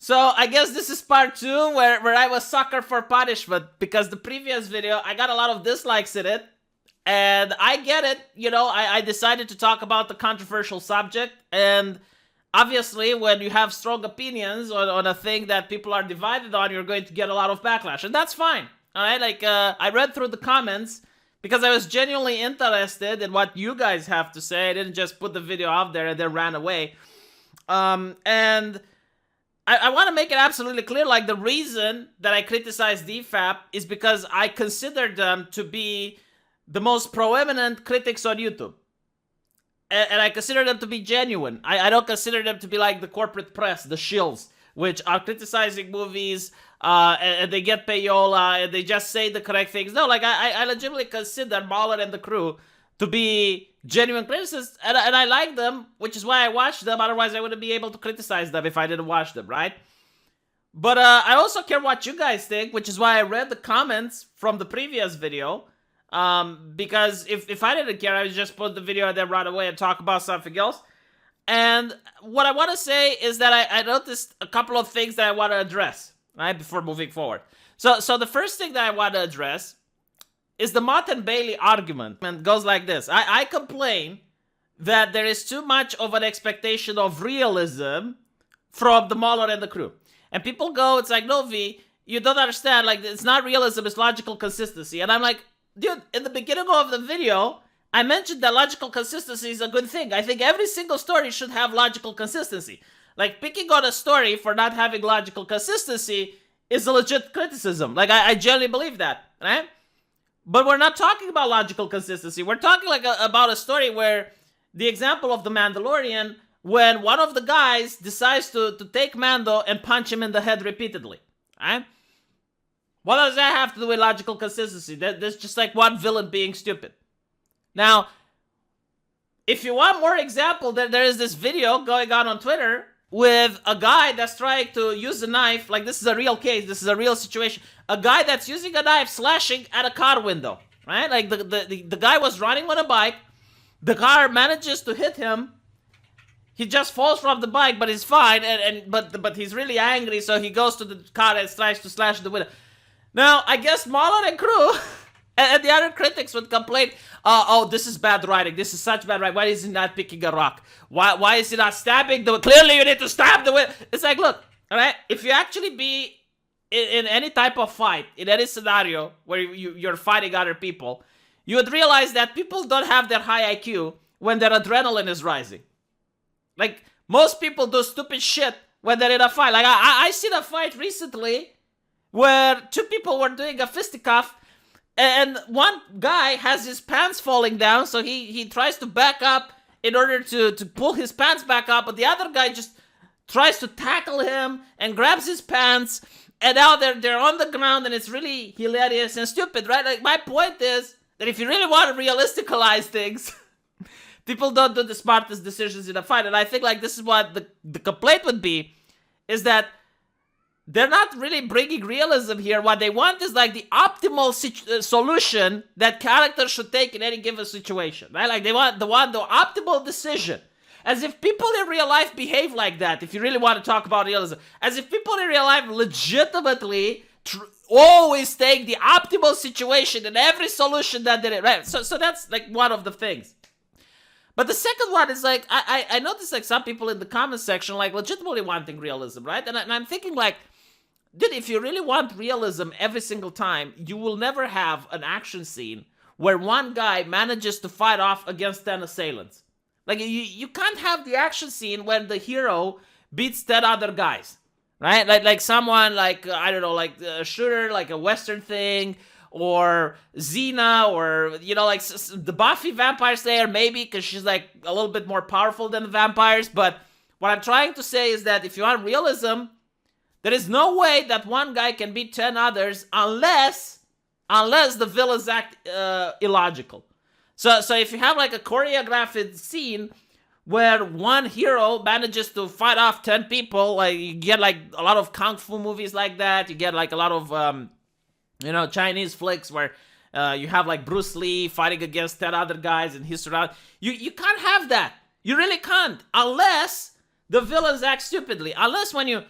So I guess this is part 2 where I was sucker for punishment, because the previous video, I got a lot of dislikes in it. And I get it, you know, I decided to talk about the controversial subject. And obviously, when you have strong opinions on a thing that people are divided on, you're going to get a lot of backlash. And that's fine, all right? Like, I read through the comments because I was genuinely interested in what you guys have to say. I didn't just put the video out there and then ran away. And I want to make it absolutely clear, like, the reason that I criticize EFAP is because I consider them to be the most proeminent critics on YouTube. And I consider them to be genuine. I don't consider them to be like the corporate press, the shills, which are criticizing movies, and they get payola, and they just say the correct things. No, like, I legitimately consider Mahler and the crew to be genuine criticists, and I like them, which is why I watch them. Otherwise, I wouldn't be able to criticize them if I didn't watch them, right? But I also care what you guys think, which is why I read the comments from the previous video. Because if I didn't care, I would just put the video and then run away and talk about something else. And what I want to say is that I noticed a couple of things that I want to address, right, before moving forward. So the first thing that I want to address is the Mott and Bailey argument. And it goes like this. I complain that there is too much of an expectation of realism from the Mahler and the crew. And people go, it's like, no, V, you don't understand. Like, it's not realism, it's logical consistency. And I'm like, dude, in the beginning of the video, I mentioned that logical consistency is a good thing. I think every single story should have logical consistency. Like, picking on a story for not having logical consistency is a legit criticism. Like, I genuinely believe that, right? But we're not talking about logical consistency. We're talking like about a story where the example of the Mandalorian, when one of the guys decides to take Mando and punch him in the head repeatedly, right? What does that have to do with logical consistency? That's just like one villain being stupid. Now, if you want more example, there is this video going on Twitter with a guy that's trying to use a knife. Like, this is a real case. This is a real situation. A guy that's using a knife slashing at a car window, right? Like, the guy was running on a bike. The car manages to hit him. He just falls from the bike, but he's fine. But he's really angry, so he goes to the car and tries to slash the window. Now, I guess Mahler and crew and the other critics would complain, oh, this is bad writing. This is such bad writing. Why is he not picking a rock? Why is he not stabbing the... Clearly, you need to stab the window. It's like, look, all right? If you actually be in any type of fight, in any scenario where you're fighting other people, you would realize that people don't have their high IQ when their adrenaline is rising. Like, most people do stupid shit when they're in a fight. Like, I seen a fight recently where two people were doing a fisticuff, and one guy has his pants falling down, so he tries to back up in order to pull his pants back up, but the other guy just tries to tackle him and grabs his pants, and now they're on the ground, and it's really hilarious and stupid, right? Like, my point is that if you really want to realisticalize things, people don't do the smartest decisions in a fight, and I think, like, this is what the complaint would be, is that they're not really bringing realism here. What they want is like the optimal solution that characters should take in any given situation, right? Like, they want the optimal decision. As if people in real life behave like that, if you really want to talk about realism. As if people in real life legitimately always take the optimal situation in every solution that they... Right? So that's like one of the things. But the second one is like, I noticed like some people in the comment section like legitimately wanting realism, right? And I'm thinking like, dude, if you really want realism every single time, you will never have an action scene where one guy manages to fight off against 10 assailants. Like, you can't have the action scene when the hero beats 10 other guys, right? Like someone like, I don't know, like a shooter, like a Western thing, or Xena, or, you know, like the Buffy Vampire Slayer, maybe, because she's like a little bit more powerful than the vampires. But what I'm trying to say is that if you want realism, there is no way that one guy can beat 10 others unless the villains act illogical. So if you have like a choreographed scene where one hero manages to fight off 10 people, like you get like a lot of kung fu movies like that. You get like a lot of Chinese flicks where you have like Bruce Lee fighting against 10 other guys and he's surrounded. You can't have that. You really can't, unless the villains act stupidly. Unless when you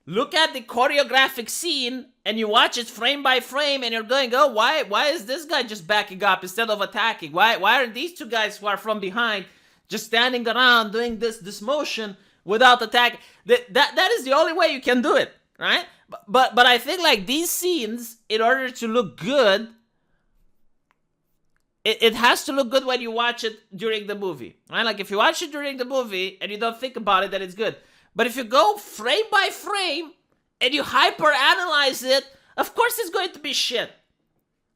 look at the choreographic scene and you watch it frame by frame and you're going, oh, why is this guy just backing up instead of attacking? Why aren't these two guys who are from behind just standing around doing this motion without attacking? That is the only way you can do it, right? But I think like these scenes, in order to look good, it has to look good when you watch it during the movie, right? Like if you watch it during the movie and you don't think about it, then it's good. But if you go frame by frame and you hyper analyze it, of course it's going to be shit.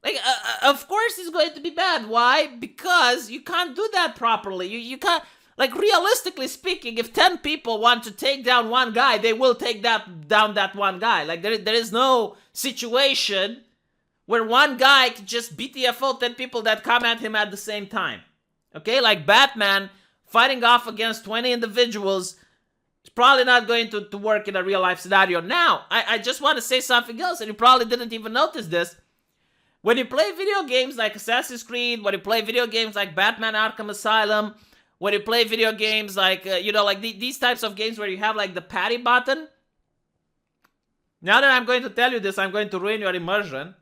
Like, of course it's going to be bad. Why? Because you can't do that properly. You can't, like, realistically speaking, if 10 people want to take down one guy, they will take down that one guy. Like, there is no situation where one guy can just beat the FO 10 people that come at him at the same time. Okay? Like Batman fighting off against 20 individuals is probably not going to work in a real life scenario. Now, I just want to say something else, and you probably didn't even notice this. When you play video games like Assassin's Creed, when you play video games like Batman Arkham Asylum, when you play video games like, these types of games where you have like the parry button. Now that I'm going to tell you this, I'm going to ruin your immersion.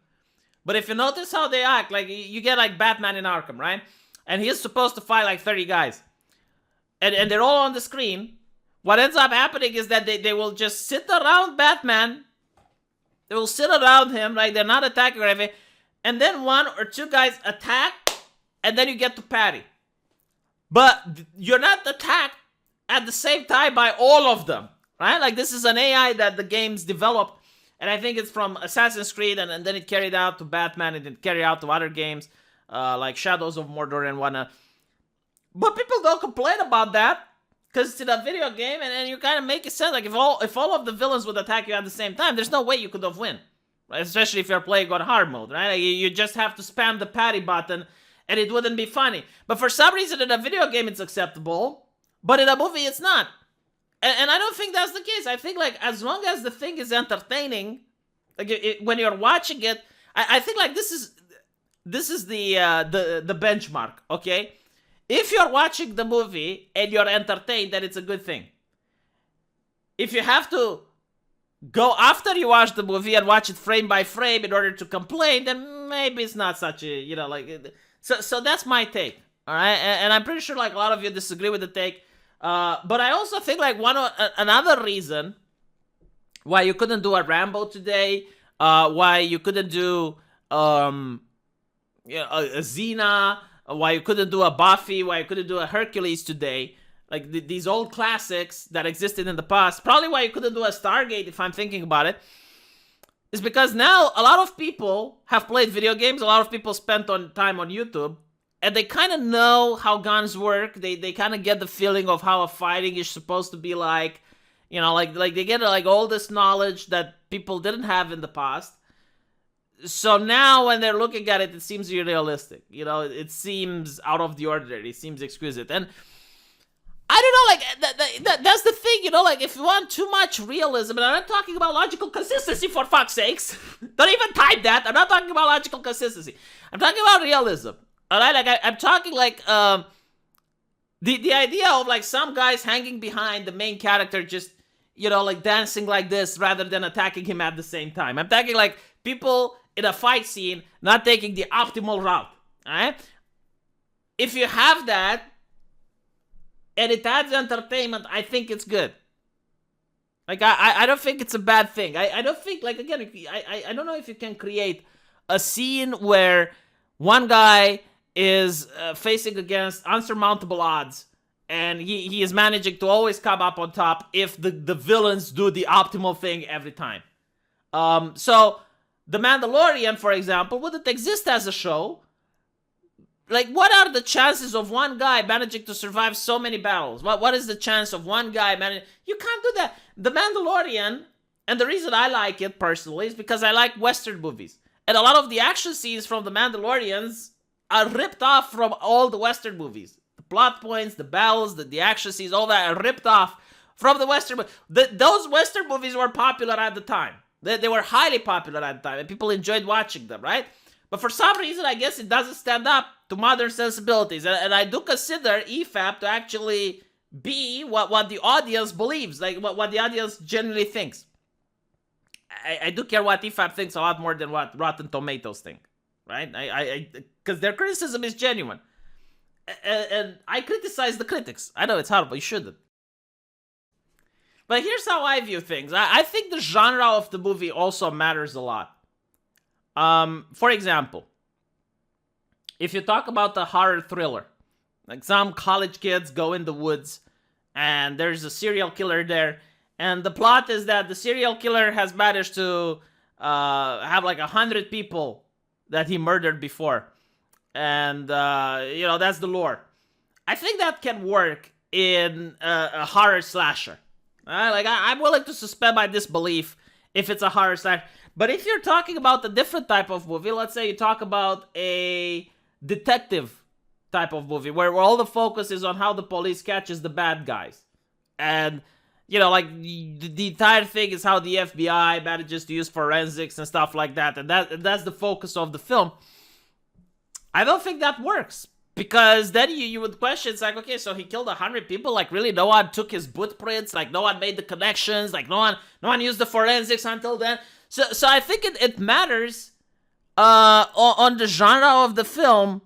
But if you notice how they act, like you get like Batman in Arkham, right? And he's supposed to fight like 30 guys. And they're all on the screen. What ends up happening is that they will just sit around Batman. They will sit around him, like they're not attacking or anything. And then one or two guys attack, and then you get to parry. But you're not attacked at the same time by all of them, right? Like this is an AI that the games developed, and I think it's from Assassin's Creed, and then it carried out to Batman, and it carried out to other games, like Shadows of Mordor and whatnot. But people don't complain about that, because it's in a video game, and you kind of make it sound like if all of the villains would attack you at the same time, there's no way you could have won. Especially if you're playing on hard mode, right? Like you just have to spam the parry button and it wouldn't be funny. But for some reason in a video game it's acceptable, but in a movie it's not. And I don't think that's the case. I think like as long as the thing is entertaining, like when you're watching it, I think like this is the benchmark, okay? If you're watching the movie and you're entertained, then it's a good thing. If you have to go after you watch the movie and watch it frame by frame in order to complain, then maybe it's not such a, so that's my take, all right? And I'm pretty sure like a lot of you disagree with the take, but I also think like another reason why you couldn't do a Rambo today, why you couldn't do a Xena, why you couldn't do a Buffy, why you couldn't do a Hercules today, like these old classics that existed in the past, probably why you couldn't do a Stargate if I'm thinking about it, is because now a lot of people have played video games, a lot of people spent time on YouTube, and they kind of know how guns work, they kind of get the feeling of how a fighting is supposed to be like, like they get like all this knowledge that people didn't have in the past. So now when they're looking at it, it seems unrealistic, it seems out of the ordinary, it seems exquisite, and I don't know, like, that's the thing, like, if you want too much realism, and I'm not talking about logical consistency, for fuck's sakes, don't even type that, I'm not talking about logical consistency, I'm talking about realism, alright, like, I'm talking, like, the idea of, like, some guys hanging behind the main character just, like, dancing like this, rather than attacking him at the same time. I'm talking, like, people in a fight scene not taking the optimal route, alright? If you have that, and it adds entertainment, I think it's good. Like, I don't think it's a bad thing. I don't think, like, again, I don't know if you can create a scene where one guy is facing against unsurmountable odds, and he is managing to always come up on top if the villains do the optimal thing every time. So, The Mandalorian, for example, wouldn't exist as a show. Like, what are the chances of one guy managing to survive so many battles? What is the chance of one guy managing? You can't do that. The Mandalorian, and the reason I like it personally is because I like Western movies. And a lot of the action scenes from The Mandalorians are ripped off from all the Western movies. The plot points, the battles, the action scenes, all that are ripped off from the Western movies. Those Western movies were popular at the time. They were highly popular at the time, and people enjoyed watching them, right? But for some reason, I guess it doesn't stand up to modern sensibilities. And I do consider EFAP to actually be what the audience believes, like what the audience generally thinks. I do care what EFAP thinks a lot more than what Rotten Tomatoes think, right? Because their criticism is genuine. And I criticize the critics. I know it's horrible, you shouldn't. But here's how I view things. I think the genre of the movie also matters a lot. For example, if you talk about the horror thriller, like some college kids go in the woods and there's a serial killer there, and the plot is that the serial killer has managed to have like 100 people that he murdered before. And, that's the lore. I think that can work in a horror slasher. I'm willing to suspend my disbelief if it's a horror slasher. But if you're talking about a different type of movie, let's say you talk about a detective type of movie where all the focus is on how the police catches the bad guys. And, the entire thing is how the FBI manages to use forensics and stuff like that. And that's the focus of the film. I don't think that works. Because then you would question, it's like, okay, so he killed 100 people? Like, really? No one took his footprints? Like, no one made the connections? Like, no one used the forensics until then? So I think it matters on the genre of the film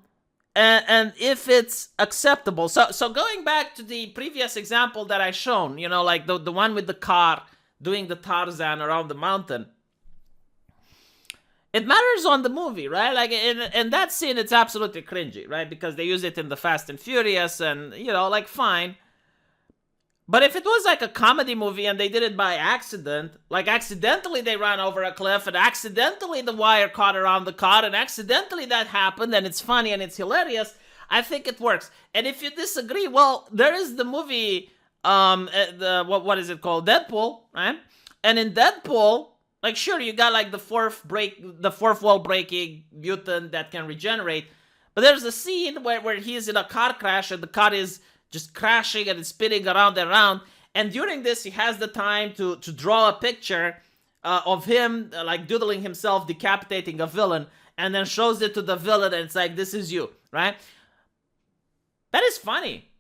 and if it's acceptable. So going back to the previous example that I shown, like the one with the car doing the Tarzan around the mountain. It matters on the movie, right? Like, in that scene, it's absolutely cringy, right? Because they use it in the Fast and Furious and, fine. But if it was like a comedy movie and they did it by accident, like accidentally they ran over a cliff and accidentally the wire caught around the car and accidentally that happened and it's funny and it's hilarious, I think it works. And if you disagree, well, there is the movie, what is it called? Deadpool, right? And in Deadpool, like, sure, you got like the fourth wall breaking mutant that can regenerate. But there's a scene where he's in a car crash and the car is just crashing and it's spinning around and around. And during this, he has the time to draw a picture of him, like doodling himself, decapitating a villain, and then shows it to the villain and it's like, this is you, right? That is funny.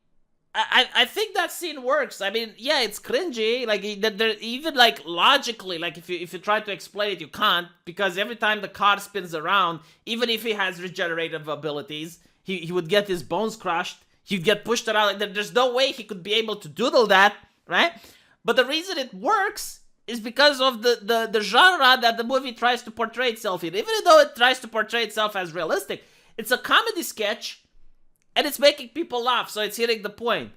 I think that scene works. I mean, yeah, it's cringy. Like, even like logically, like if you try to explain it, you can't, because every time the car spins around, even if he has regenerative abilities, he would get his bones crushed. He'd get pushed around. Like, there's no way he could be able to doodle that, right? But the reason it works is because of the genre that the movie tries to portray itself in. Even though it tries to portray itself as realistic, it's a comedy sketch. And it's making people laugh, so it's hitting the point.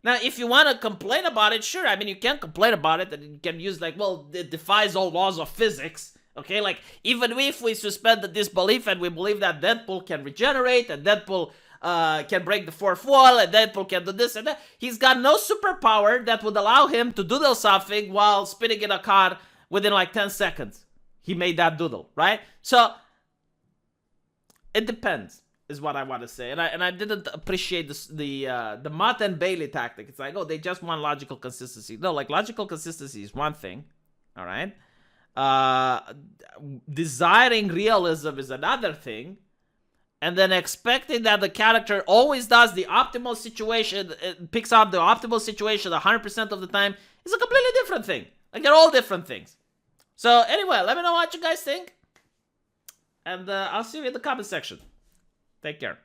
Now, if you want to complain about it, sure. I mean, you can complain about it, and you can use like, well, it defies all laws of physics. Okay, like, even if we suspend the disbelief and we believe that Deadpool can regenerate, and Deadpool can break the fourth wall, and Deadpool can do this and that, he's got no superpower that would allow him to doodle something while spinning in a car within like 10 seconds. He made that doodle, right? So, it depends. Is what I want to say, and I didn't appreciate the Mott and Bailey tactic. It's like, oh, they just want logical consistency. No, like, logical consistency is one thing, all right. Desiring realism is another thing, and then expecting that the character always does the optimal situation, picks up the optimal situation 100% of the time, is a completely different thing. Like, they're all different things. So anyway, let me know what you guys think, and I'll see you in the comment section. Take care.